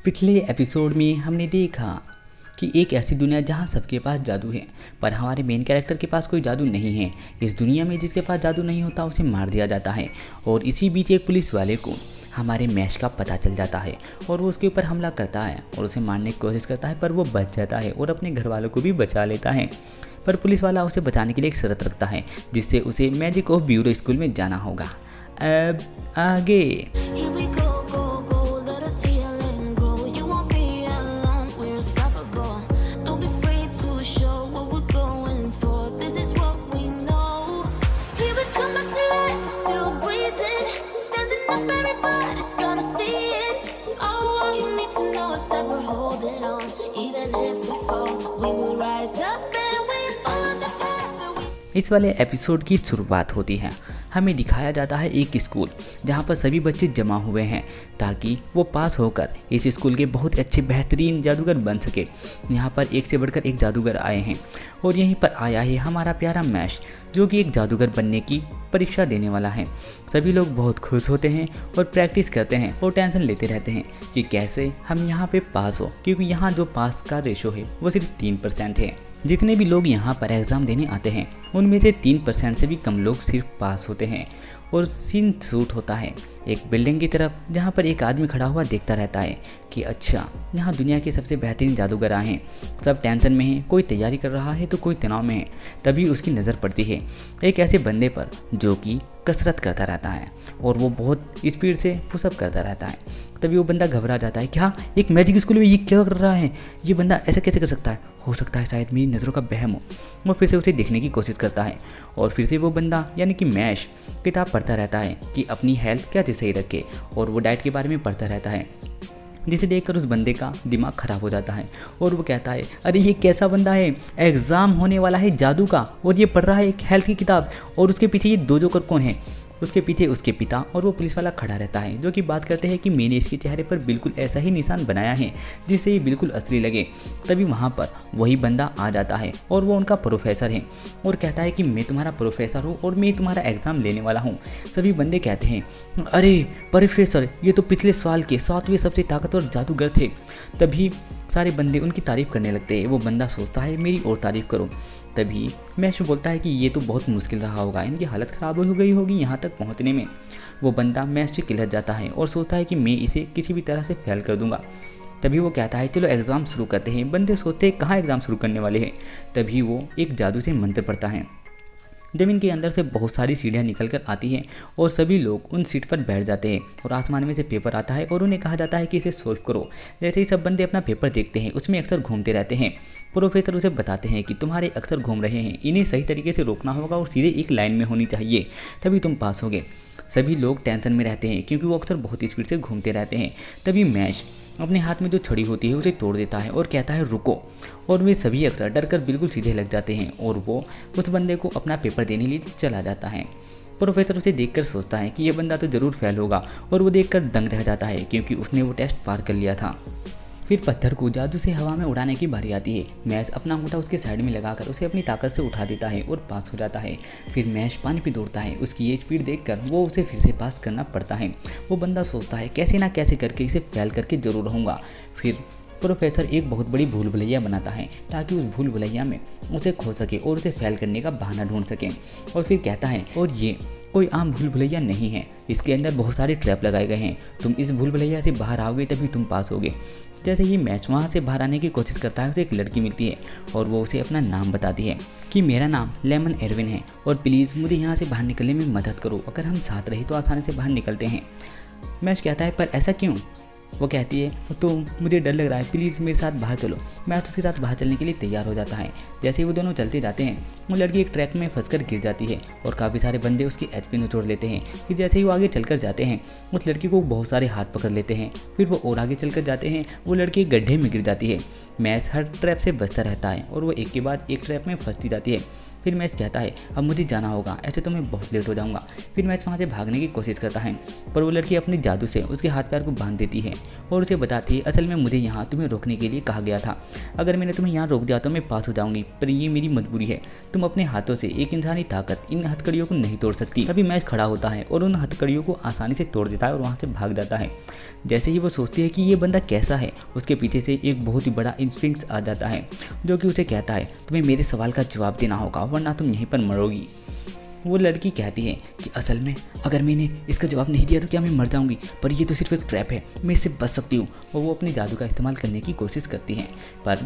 पिछले एपिसोड में हमने देखा कि एक ऐसी दुनिया जहां सबके पास जादू है, पर हमारे मेन कैरेक्टर के पास कोई जादू नहीं है। इस दुनिया में जिसके पास जादू नहीं होता उसे मार दिया जाता है। और इसी बीच एक पुलिस वाले को हमारे मैश का पता चल जाता है और वो उसके ऊपर हमला करता है और उसे मारने की कोशिश करता है, पर वो बच जाता है और अपने घर वालों को भी बचा लेता है। पर पुलिस वाला उसे बचाने के लिए एक शर्त रखता है, जिससे उसे मैजिक ऑफ ब्यूरो स्कूल में जाना होगा। अब आगे इस वाले एपिसोड की शुरुआत होती है। हमें दिखाया जाता है एक स्कूल जहाँ पर सभी बच्चे जमा हुए हैं ताकि वो पास होकर इस स्कूल के बहुत अच्छे बेहतरीन जादूगर बन सके। यहाँ पर एक से बढ़कर एक जादूगर आए हैं और यहीं पर आया है हमारा प्यारा मैश, जो कि एक जादूगर बनने की परीक्षा देने वाला है। सभी लोग बहुत खुश होते हैं और प्रैक्टिस करते हैं और टेंशन लेते रहते हैं कि कैसे हम यहाँ पे पास हो, क्योंकि यहाँ जो पास का रेशो है वो सिर्फ 3% है। जितने भी लोग यहाँ पर एग्ज़ाम देने आते हैं उनमें से 3% से भी कम लोग सिर्फ पास होते हैं। और सीन शूट होता है एक बिल्डिंग की तरफ, जहाँ पर एक आदमी खड़ा हुआ देखता रहता है कि अच्छा, यहाँ दुनिया के सबसे बेहतरीन जादूगर आए हैं। सब टेंशन में हैं, कोई तैयारी कर रहा है तो कोई तनाव में है। तभी उसकी नज़र पड़ती है एक ऐसे बंदे पर जो कि कसरत करता रहता है और वो बहुत स्पीड से पुशअप करता रहता है। तभी वो बंदा घबरा जाता है, क्या एक मैजिक स्कूल में ये क्या कर रहा है, ये बंदा ऐसा कैसे कर सकता है, हो सकता है शायद मेरी नज़रों का वहम हो। वो फिर से उसे देखने की कोशिश करता है और फिर से वो बंदा यानी कि मैश किताब पढ़ता रहता है कि अपनी हेल्थ कैसे सही रखे, और वो डाइट के बारे में पढ़ता रहता है, जिसे देखकर उस बंदे का दिमाग ख़राब हो जाता है और वो कहता है, अरे ये कैसा बंदा है, एग्ज़ाम होने वाला है जादू का और ये पढ़ रहा है एक हेल्थ की किताब, और उसके पीछे ये दो जोकर कौन है। उसके पीछे उसके पिता और वो पुलिस वाला खड़ा रहता है, जो कि बात करते हैं कि मैंने इसके चेहरे पर बिल्कुल ऐसा ही निशान बनाया है जिससे ये बिल्कुल असली लगे। तभी वहाँ पर वही बंदा आ जाता है और वो उनका प्रोफेसर है और कहता है कि मैं तुम्हारा प्रोफेसर हूँ और मैं तुम्हारा एग्ज़ाम लेने वाला हूँ। सभी बंदे कहते हैं, अरे प्रोफेसर, ये तो पिछले साल के 7वें सबसे ताकतवर जादूगर थे। तभी सारे बंदे उनकी तारीफ़ करने लगते हैं। वो बंदा सोचता है मेरी और तारीफ़ करो। तभी मैश बोलता है कि ये तो बहुत मुश्किल रहा होगा, इनकी हालत ख़राब हो गई होगी यहाँ तक पहुँचने में। वो बंदा मैश से किलस जाता है और सोचता है कि मैं इसे किसी भी तरह से फेल कर दूंगा। तभी वो कहता है चलो एग्ज़ाम शुरू करते हैं। बंदे सोचते हैं कहाँ एग्ज़ाम शुरू करने वाले हैं। तभी वो एक जादू से मंत्र पढ़ता है। ज़मीन के अंदर से बहुत सारी सीढ़ियाँ निकल कर आती हैं और सभी लोग उन सीट पर बैठ जाते हैं और आसमान में से पेपर आता है और उन्हें कहा जाता है कि इसे सोल्व करो। जैसे ही सब बंदे अपना पेपर देखते हैं उसमें अक्सर घूमते रहते हैं। प्रोफेसर उसे बताते हैं कि तुम्हारे अक्सर घूम रहे हैं, इन्हें सही तरीके से रोकना होगा और सीधे एक लाइन में होनी चाहिए, तभी तुम पास होगे। सभी लोग टेंशन में रहते हैं क्योंकि वो अक्सर बहुत स्पीड से घूमते रहते हैं। तभी मैश अपने हाथ में जो छड़ी होती है उसे तोड़ देता है और कहता है रुको, और वे सभी अक्सर डर कर बिल्कुल सीधे लग जाते हैं और वो उस बंदे को अपना पेपर देने लिए चला जाता है। प्रोफेसर उसे देखकर सोचता है कि ये बंदा तो ज़रूर फेल होगा और वो देखकर दंग रह जाता है क्योंकि उसने वो टेस्ट पार कर लिया था। फिर पत्थर को जादू से हवा में उड़ाने की बारी आती है। मैश अपना अंगूठा उसके साइड में लगाकर उसे अपनी ताकत से उठा देता है और पास हो जाता है। फिर मैश पानी पे दौड़ता है। उसकी ये स्पीड देखकर वो उसे फिर से पास करना पड़ता है। वो बंदा सोचता है कैसे ना कैसे करके इसे फेल करके ज़रूर रहूँगा। फिर प्रोफेसर एक बहुत बड़ी भूल भुलैया बनाता है ताकि उस भूल भुलैया में उसे खो सके और उसे फेल करने का बहाना ढूंढ सके। और फिर कहता है, और ये कोई आम भूल भुलैया नहीं है, इसके अंदर बहुत सारे ट्रैप लगाए गए हैं, तुम इस भूल भुलैया से बाहर आओगे तभी तुम पास होगे। जैसे ही मैश वहाँ से बाहर आने की कोशिश करता है उसे एक लड़की मिलती है और वो उसे अपना नाम बताती है कि मेरा नाम लेमन एरविन है और प्लीज़ मुझे यहाँ से बाहर निकलने में मदद करो, अगर हम साथ रहे तो आसानी से बाहर निकलते हैं। मैश कहता है पर ऐसा क्यों। वो कहती है तो मुझे डर लग रहा है, प्लीज़ मेरे साथ बाहर चलो। मैश उसके साथ बाहर चलने के लिए तैयार हो जाता है। जैसे ही वो दोनों चलते जाते हैं वो लड़की एक ट्रैक में फंसकर गिर जाती है और काफ़ी सारे बंदे उसकी एचपी निचोड़ लेते हैं। फिर जैसे ही वो आगे चलकर जाते हैं उस लड़की को बहुत सारे हाथ पकड़ लेते हैं। फिर वो और आगे चलकर जाते हैं, वो लड़की गड्ढे में गिर जाती है। मैश हर ट्रैप से बचता रहता है और वो एक के बाद एक ट्रैप में फंसती जाती है। फिर मैच कहता है अब मुझे जाना होगा, ऐसे तो मैं बहुत लेट हो जाऊँगा। फिर मैच वहाँ से भागने की कोशिश करता है, पर वो लड़की अपने जादू से उसके हाथ पैर को बांध देती है और उसे बताती है असल में मुझे यहाँ तुम्हें रोकने के लिए कहा गया था, अगर मैंने तुम्हें यहाँ रोक दिया तो मैं पास हो जाऊँगी, पर ये मेरी मजबूरी है, तुम अपने हाथों से एक इंसानी ताकत इन हथकड़ियों को नहीं तोड़ सकती। तभी मैच खड़ा होता है और उन हथकड़ियों को आसानी से तोड़ देता है और वहाँ से भाग जाता है। जैसे ही वो सोचती है कि ये बंदा कैसा है, उसके पीछे से एक बहुत ही बड़ा स्फिंक्स आ जाता है जो कि उसे कहता है तुम्हें मेरे सवाल का जवाब देना होगा वरना तुम यहीं पर मरोगी। वो लड़की कहती है कि असल में अगर मैंने इसका जवाब नहीं दिया तो क्या मैं मर जाऊंगी, पर ये तो सिर्फ एक ट्रैप है, मैं इससे बच सकती हूँ। और वो अपने जादू का इस्तेमाल करने की कोशिश करती है, पर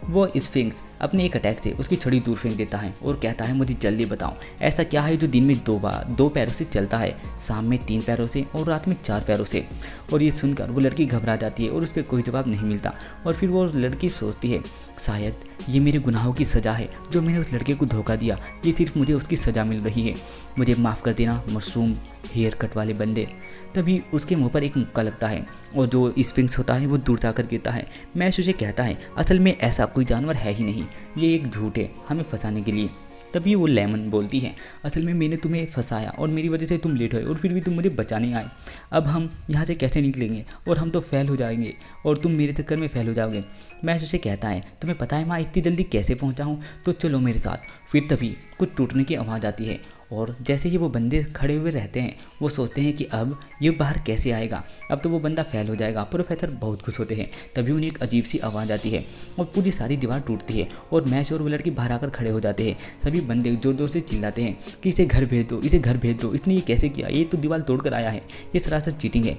वो स्फिंक्स अपने एक अटैक से उसकी छड़ी दूर फेंक देता है और कहता है मुझे जल्दी बताओ ऐसा क्या है जो दिन में 2 बार 2 पैरों से चलता है, शाम में 3 पैरों से और रात में 4 पैरों से। और ये सुनकर वो लड़की घबरा जाती है और उस पर कोई जवाब नहीं मिलता। और फिर वो लड़की सोचती है शायद ये मेरे गुनाहों की सज़ा है, जो मैंने उस लड़के को धोखा दिया, ये सिर्फ मुझे उसकी सज़ा मिल रही है, मुझे माफ़ कर देना मशरूम हेयर कट वाले बंदे। तभी उसके मुंह पर एक मुक्का लगता है और जो स्फिंक्स होता है वो दूर जाकर गिरता है। मैश उसे कहता है असल में ऐसा कोई जानवर है ही नहीं, ये एक झूठ है हमें फंसाने के लिए। तभी वो लेमन बोलती है असल में मैंने तुम्हें फंसाया और मेरी वजह से तुम लेट हुए और फिर भी तुम मुझे बचाने आए, अब हम यहाँ से कैसे निकलेंगे और हम तो फेल हो जाएंगे और तुम मेरे चक्कर में फेल हो जाओगे। मैश उसे कहता है तुम्हें पता है मैं इतनी जल्दी कैसे पहुँचा हूँ, तो चलो मेरे साथ। फिर तभी कुछ टूटने की आवाज़ आती है और जैसे ही वो बंदे खड़े हुए रहते हैं वो सोचते हैं कि अब ये बाहर कैसे आएगा, अब तो वो बंदा फेल हो जाएगा। प्रोफेसर बहुत खुश होते हैं। तभी उन्हें एक अजीब सी आवाज़ आती है और पूरी सारी दीवार टूटती है और मैश और वो लड़की बाहर आकर खड़े हो जाते हैं। सभी बंदे जोर जोर से चिल्लाते हैं कि इसे घर भेज दो, इसे घर भेज दो, इसने ये कैसे किया, ये तो दीवार तोड़ कर आया है, ये सरासर चीटिंग है।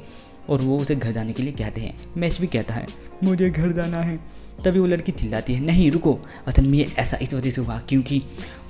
और वो उसे घर जाने के लिए कहते हैं। मैश भी कहता है मुझे घर जाना है। तभी वो लड़की चिल्लाती है नहीं रुको, असल में ये ऐसा इस वजह से हुआ क्योंकि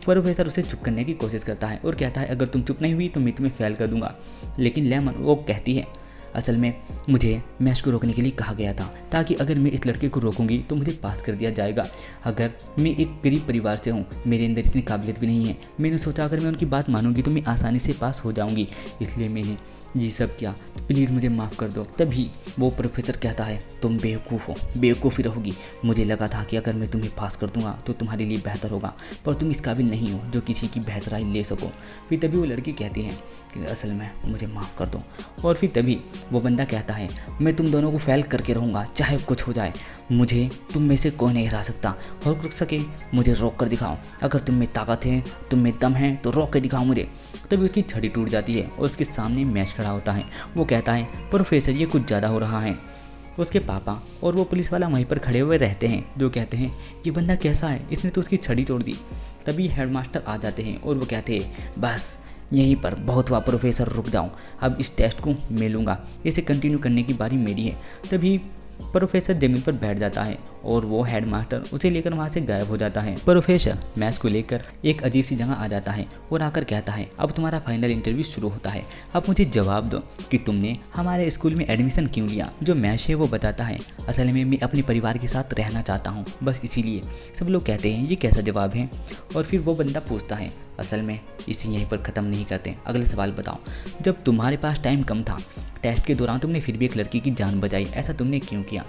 प्रोफेसर उसे चुप करने की कोशिश करता है और कहता है अगर तुम चुप नहीं हुई तो मैं तुम्हें फेल कर दूंगा। लेकिन लेमन वो कहती है असल में मुझे मैच को रोकने के लिए कहा गया था ताकि अगर मैं इस लड़के को रोकूंगी तो मुझे पास कर दिया जाएगा। अगर मैं एक गरीब परिवार से हूँ, मेरे अंदर इतनी काबिलियत भी नहीं है, मैंने सोचा अगर मैं उनकी बात मानूंगी तो मैं आसानी से पास हो जाऊंगी, इसलिए मैंने ये सब किया, प्लीज़ मुझे माफ़ कर दो। तभी वो प्रोफेसर कहता है तुम बेवकूफ़ हो, बेवकूफ़ी रहोगी, मुझे लगा था कि अगर मैं तुम्हें पास कर दूंगा तो तुम्हारे लिए बेहतर होगा, पर तुम इस काबिल नहीं हो जो किसी की बेहतर राय ले सको। फिर तभी वो लड़की कहती है कि असल में मुझे माफ़ कर दो। और फिर तभी वो बंदा कहता है मैं तुम दोनों को फेल करके रहूँगा चाहे कुछ हो जाए, मुझे तुम में से कोई नहीं हरा सकता, और रुक सके मुझे रोक कर दिखाओ, अगर तुम में ताकत है, तुम में दम है तो रोक कर दिखाओ मुझे। तभी उसकी छड़ी टूट जाती है और उसके सामने मैच खड़ा होता है। वो कहता है प्रोफेसर ये कुछ ज़्यादा हो रहा है। उसके पापा और वो पुलिस वाला वहीं पर खड़े हुए रहते हैं जो कहते हैं ये बंदा कैसा है, इसने तो उसकी छड़ी तोड़ दी। तभी हेडमास्टर आ जाते हैं और वो कहते हैं बस यहीं पर बहुत हुआ प्रोफेसर, रुक जाऊँ, अब इस टेस्ट को मैं लूँगा, इसे कंटिन्यू करने की बारी मेरी है। तभी प्रोफेसर ज़मीन पर बैठ जाता है और वो हेडमास्टर उसे लेकर वहाँ से गायब हो जाता है। प्रोफेसर मैच को लेकर एक अजीब सी जगह आ जाता है और आकर कहता है अब तुम्हारा फाइनल इंटरव्यू शुरू होता है, अब मुझे जवाब दो कि तुमने हमारे स्कूल में एडमिशन क्यों लिया। जो मैच है वो बताता है असल में मैं अपने परिवार के साथ रहना चाहता हूँ, बस इसीलिए। सब लोग कहते हैं ये कैसा जवाब है। और फिर वो बंदा पूछता है असल में इसे यहीं पर ख़त्म नहीं करते, अगले सवाल बताओ, जब तुम्हारे पास टाइम कम था, टेस्ट के दौरान तुमने फिर भी एक लड़की की जान बचाई, ऐसा तुमने क्यों किया।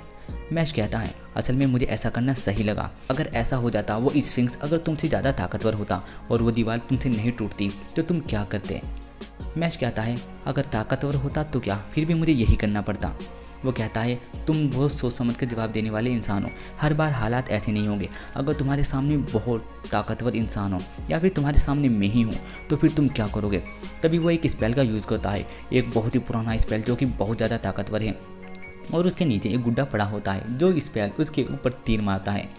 मैच कहता है असल में मुझे ऐसा करना सही लगा, अगर ऐसा हो जाता वो स्फिंक्स अगर तुमसे ज़्यादा ताकतवर होता और वो दीवार तुमसे नहीं टूटती तो तुम क्या करते। मैच कहता है अगर ताकतवर होता तो क्या, फिर भी मुझे यही करना पड़ता। वो कहता है तुम बहुत सोच समझ कर जवाब देने वाले इंसान हो, हर बार हालात ऐसे नहीं होंगे, अगर तुम्हारे सामने बहुत ताकतवर इंसान हो या फिर तुम्हारे सामने मैं ही हूँ तो फिर तुम क्या करोगे। तभी वो एक स्पेल का यूज़ करता है, एक बहुत ही पुराना स्पेल जो कि बहुत ज़्यादा ताकतवर है, और उसके नीचे एक गुड्डा पड़ा होता है जो स्पेल उसके ऊपर तीर मारता है।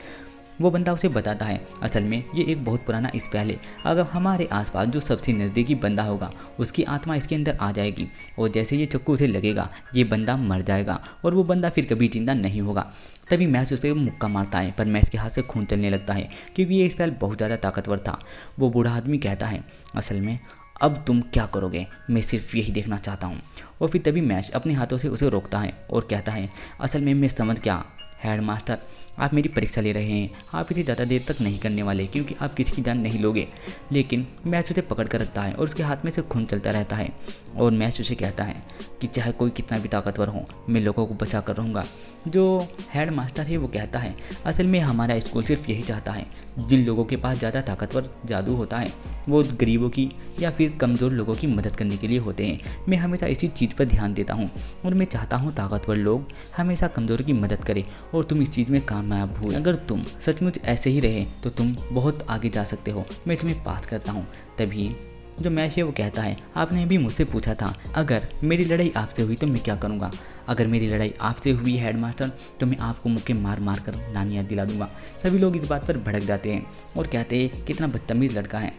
वो बंदा उसे बताता है असल में ये एक बहुत पुराना स्पेल है, अगर हमारे आसपास जो सबसे नज़दीकी बंदा होगा उसकी आत्मा इसके अंदर आ जाएगी और जैसे ये चक्कू उसे लगेगा ये बंदा मर जाएगा और वो बंदा फिर कभी जिंदा नहीं होगा। तभी मैच उस पर मुक्का मारता है पर मैच के हाथ से खून चलने लगता है क्योंकि ये स्पेल बहुत ज़्यादा ताकतवर था। वो बूढ़ा आदमी कहता है असल में अब तुम क्या करोगे, मैं सिर्फ यही देखना चाहता हूँ। और फिर तभी मैच अपने हाथों से उसे रोकता है और कहता है असल में मैं समझ गया हेडमास्टर, आप मेरी परीक्षा ले रहे हैं, आप इसे ज़्यादा देर तक नहीं करने वाले क्योंकि आप किसी की जान नहीं लोगे। लेकिन मैच उसे पकड़ कर रखता है और उसके हाथ में से खून चलता रहता है और मैच उसे कहता है कि चाहे कोई कितना भी ताकतवर हो मैं लोगों को बचा कर रहूँगा। जो हेड मास्टर है वो कहता है, असल में हमारा स्कूल सिर्फ यही चाहता है, जिन लोगों के पास ज़्यादा ताकतवर जादू होता है वो गरीबों की या फिर कमज़ोर लोगों की मदद करने के लिए होते हैं। मैं हमेशा इसी चीज़ पर ध्यान देता हूँ और मैं चाहता हूँ ताकतवर लोग हमेशा कमज़ोर की मदद करें और तुम इस चीज़ में कामयाब हुए। अगर तुम सचमुच ऐसे ही रहे तो तुम बहुत आगे जा सकते हो, मैं तुम्हें पास करता हूँ। तभी जो मैश है वो कहता है, आपने भी मुझसे पूछा था अगर मेरी लड़ाई आपसे हुई तो मैं क्या करूँगा। अगर मेरी लड़ाई आपसे हुई हेडमास्टर तो मैं आपको मुक्के मार मार कर नानी याद दिला दूंगा। सभी लोग इस बात पर भड़क जाते हैं और कहते हैं कितना बदतमीज़ लड़का है।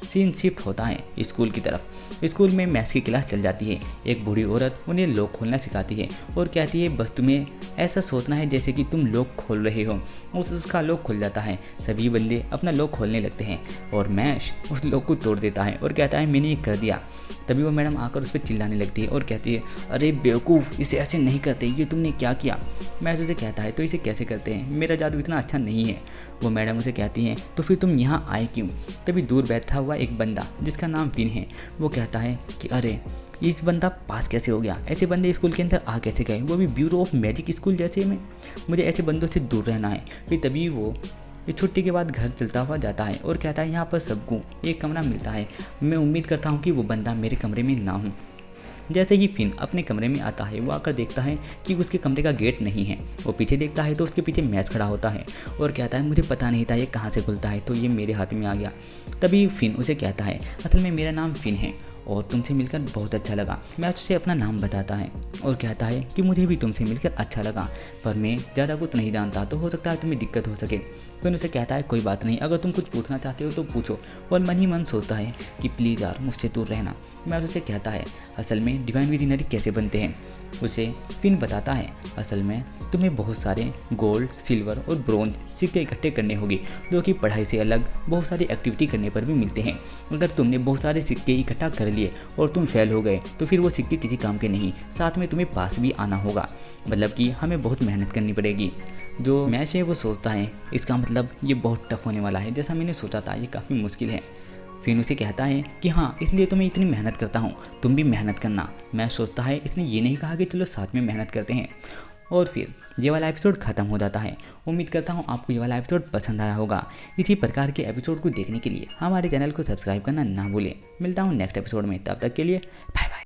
सीन शिफ्ट होता है स्कूल की तरफ। स्कूल में मैथ्स की क्लास चल जाती है। एक बूढ़ी औरत उन्हें लॉक खोलना सिखाती है और कहती है बस तुम्हें ऐसा सोचना है जैसे कि तुम लॉक खोल रहे हो। उसका लॉक खुल जाता है। सभी बंदे अपना लॉक खोलने लगते हैं और मैश उस लॉक को तोड़ देता है और कहता है मैंने ये कर दिया। तभी वो मैडम आकर उस पर चिल्लाने लगती है और कहती है अरे बेवकूफ़, इसे ऐसे नहीं करते, ये तुमने क्या किया। मैश उसे कहता है तो इसे कैसे करते हैं, मेरा जादू इतना अच्छा नहीं है। वो मैडम उसे कहती हैं तो फिर तुम यहाँ आए क्यों। तभी दूर बैठा हुआ एक बंदा जिसका नाम फिन है वो कहता है कि अरे इस बंदा पास कैसे हो गया, ऐसे बंदे स्कूल के अंदर आ कैसे गए, वो भी ब्यूरो ऑफ मैजिक स्कूल जैसे में। मुझे ऐसे बंदों से दूर रहना है। फिर तभी वो छुट्टी के बाद घर चलता हुआ जाता है और कहता है यहाँ पर सबको एक कमरा मिलता है, मैं उम्मीद करता हूँ कि वो बंदा मेरे कमरे में ना हो। जैसे ही फिन अपने कमरे में आता है वो आकर देखता है कि उसके कमरे का गेट नहीं है। वो पीछे देखता है तो उसके पीछे मैच खड़ा होता है और कहता है मुझे पता नहीं था ये कहाँ से खुलता है, तो ये मेरे हाथ में आ गया। तभी फिन उसे कहता है असल में मेरा नाम फिन है और तुमसे मिलकर बहुत अच्छा लगा। मैच उसे अपना नाम बताता है और कहता है कि मुझे भी तुमसे मिलकर अच्छा लगा, पर मैं ज़्यादा कुछ नहीं जानता, तो हो सकता है तुम्हें दिक्कत हो सके। फिर उसे कहता है कोई बात नहीं, अगर तुम कुछ पूछना चाहते हो तो पूछो। और मन ही मन सोचता है कि प्लीज़ यार मुझसे दूर रहना। मैच उसे कहता है असल में डिवाइन विजनरी कैसे बनते हैं। उसे फिन बताता है असल में तुम्हें बहुत सारे गोल्ड, सिल्वर और ब्रोंज सिक्के इकट्ठे करने होंगे, जो कि पढ़ाई से अलग बहुत सारी एक्टिविटी करने पर भी मिलते हैं। अगर तुमने बहुत सारे सिक्के इकट्ठा कर लिए और तुम फेल हो गए तो फिर वो सिक्के किसी काम के नहीं, साथ में तुम्हें पास भी आना होगा, मतलब कि हमें बहुत मेहनत करनी पड़ेगी। जो मैच है वो सोचता है इसका मतलब ये बहुत टफ होने वाला है, जैसा मैंने सोचा था ये काफ़ी मुश्किल है। फिर उसे कहता है कि हाँ इसलिए तो मैं इतनी मेहनत करता हूँ, तुम भी मेहनत करना। मैं सोचता है इसने ये नहीं कहा कि चलो साथ में मेहनत करते हैं। और फिर ये वाला एपिसोड ख़त्म हो जाता है। उम्मीद करता हूँ आपको ये वाला एपिसोड पसंद आया होगा। इसी प्रकार के एपिसोड को देखने के लिए हमारे चैनल को सब्सक्राइब करना ना भूलें। मिलता हूँ नेक्स्ट एपिसोड में, तब तक के लिए बाय।